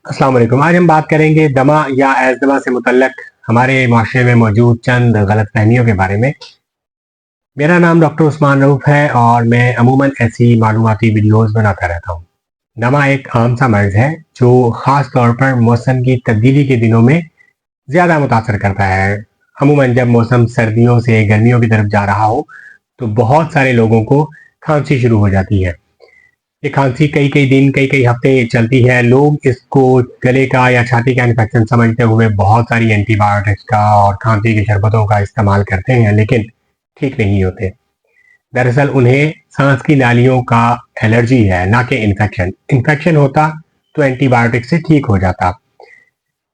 अस्सलाम वालेकुम। आज हम बात करेंगे दमा या एज़मा से मुतल्लक हमारे माशरे में मौजूद चंद गलतफहमियों के बारे में। मेरा नाम डॉक्टर उस्मान रऊफ़ है और मैं अमूमन ऐसी मालूमाती वीडियोज़ बनाता रहता हूँ। दमा एक आम सा मर्ज़ है जो ख़ास तौर पर मौसम की तब्दीली के दिनों में ज़्यादा मुतासर करता है। अमूमन जब मौसम सर्दियों से गर्मियों की तरफ जा रहा हो तो बहुत सारे लोगों को खांसी शुरू हो जाती है। ये खांसी कई कई दिन कई कई हफ्ते चलती है। लोग इसको गले का या छाती का इन्फेक्शन समझते हुए बहुत सारी एंटीबायोटिक्स का और खांसी की शरबतों का इस्तेमाल करते हैं, लेकिन ठीक नहीं होते। दरअसल उन्हें सांस की नालियों का एलर्जी है, ना कि इन्फेक्शन। इन्फेक्शन होता तो एंटीबायोटिक से ठीक हो जाता।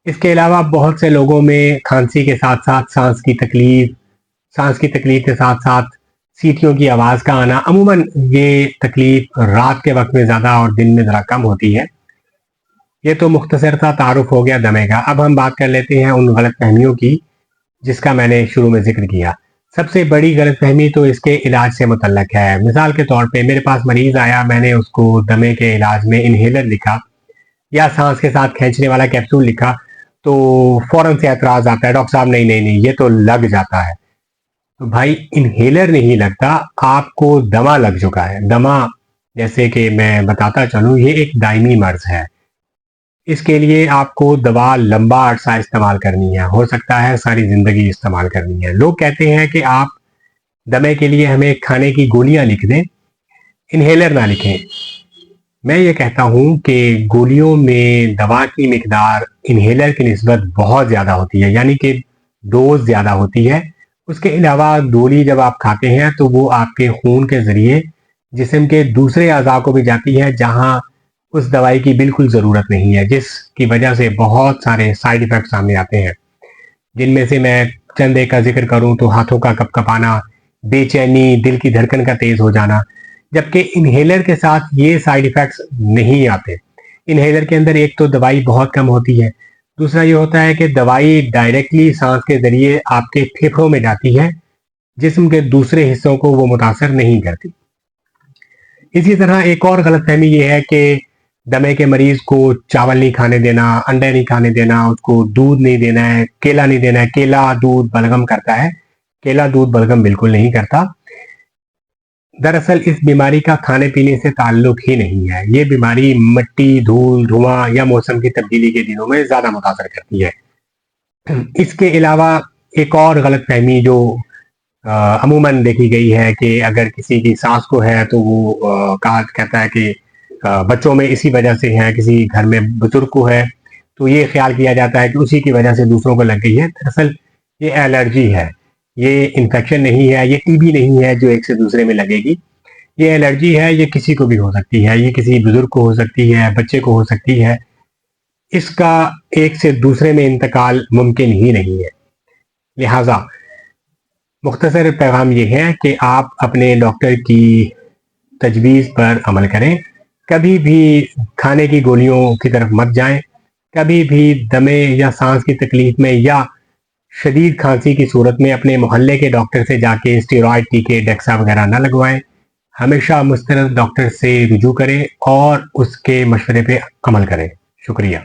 इसके अलावा बहुत से लोगों में खांसी के साथ साथ सांस की तकलीफ के साथ साथ सीटियों की आवाज़ का आना। अमूमन ये तकलीफ रात के वक्त में ज़्यादा और दिन में ज़रा कम होती है। ये तो मुख्तसर सा तारुफ हो गया दमे का। अब हम बात कर लेते हैं उन गलत फहमियों की जिसका मैंने शुरू में जिक्र किया। सबसे बड़ी गलत फहमी तो इसके इलाज से मुतल्लक है। मिसाल के तौर पे मेरे पास मरीज आया, मैंने उसको दमे के इलाज में इन्हेलर लिखा या सांस के साथ खींचने वाला कैप्सूल लिखा तो फौरन से एतराज आता है, डॉक्टर साहब नहीं नहीं नहीं ये तो लग जाता है। तो भाई इन्हेलर नहीं लगता, आपको दमा लग चुका है। दमा, जैसे कि मैं बताता चलूं, ये एक दायमी मर्ज है। इसके लिए आपको दवा लंबा अरसा इस्तेमाल करनी है, हो सकता है सारी जिंदगी इस्तेमाल करनी है। लोग कहते हैं कि आप दमे के लिए हमें खाने की गोलियां लिख दें, इन्हेलर ना लिखें। मैं ये कहता हूँ कि गोलियों में दवा की मिकदार इन्हेलर की निस्बत बहुत ज़्यादा होती है, यानी कि डोज ज़्यादा होती है। उसके अलावा गोली जब आप खाते हैं तो वो आपके खून के ज़रिए जिस्म के दूसरे अज़ा को भी जाती है जहाँ उस दवाई की बिल्कुल ज़रूरत नहीं है, जिसकी वजह से बहुत सारे साइड इफ़ेक्ट सामने आते हैं। जिनमें से मैं चंद एक का जिक्र करूँ तो हाथों का कपकपाना, बेचैनी, दिल की धड़कन का तेज़ हो जाना। जबकि इन्हेलर के साथ ये साइड इफ़ेक्ट्स नहीं आते। इन्हेलर के अंदर एक तो दवाई बहुत कम होती है, दूसरा ये होता है कि दवाई डायरेक्टली सांस के ज़रिए आपके फेफड़ों में जाती है, जिस्म के दूसरे हिस्सों को वो मुतासर नहीं करती। इसी तरह एक और गलतफहमी ये है कि दमे के मरीज को चावल नहीं खाने देना, अंडे नहीं खाने देना, उसको दूध नहीं देना है, केला नहीं देना है। केला दूध बलगम करता है, केला दूध बलगम बिल्कुल नहीं करता। दरअसल इस बीमारी का खाने पीने से ताल्लुक ही नहीं है। ये बीमारी मिट्टी, धूल, धुआं या मौसम की तब्दीली के दिनों में ज़्यादा मुतासर करती है। इसके अलावा एक और गलतफहमी जो अमूमन देखी गई है कि अगर किसी की सास को है तो वो कहा कहता है कि बच्चों में इसी वजह से है, किसी घर में बुजुर्ग को है तो ये ख्याल किया जाता है कि उसी की वजह से दूसरों को लग गई है। दरअसल ये एलर्जी है, ये इन्फेक्शन नहीं है, ये टीबी नहीं है जो एक से दूसरे में लगेगी। ये एलर्जी है, ये किसी को भी हो सकती है, ये किसी बुजुर्ग को हो सकती है, बच्चे को हो सकती है। इसका एक से दूसरे में इंतकाल मुमकिन ही नहीं है। लिहाजा मुख्तसर पैगाम ये है कि आप अपने डॉक्टर की तजवीज़ पर अमल करें। कभी भी खाने की गोलियों की तरफ मत जाएं। कभी भी दमे या सांस की तकलीफ में या शदीद खांसी की सूरत में अपने मोहल्ले के डॉक्टर से जाके स्टेरॉयड टीके, डेक्सा वगैरह न लगवाएं। हमेशा मुस्तनद डॉक्टर से रुजू करें और उसके मशवरे पे अमल करें। शुक्रिया।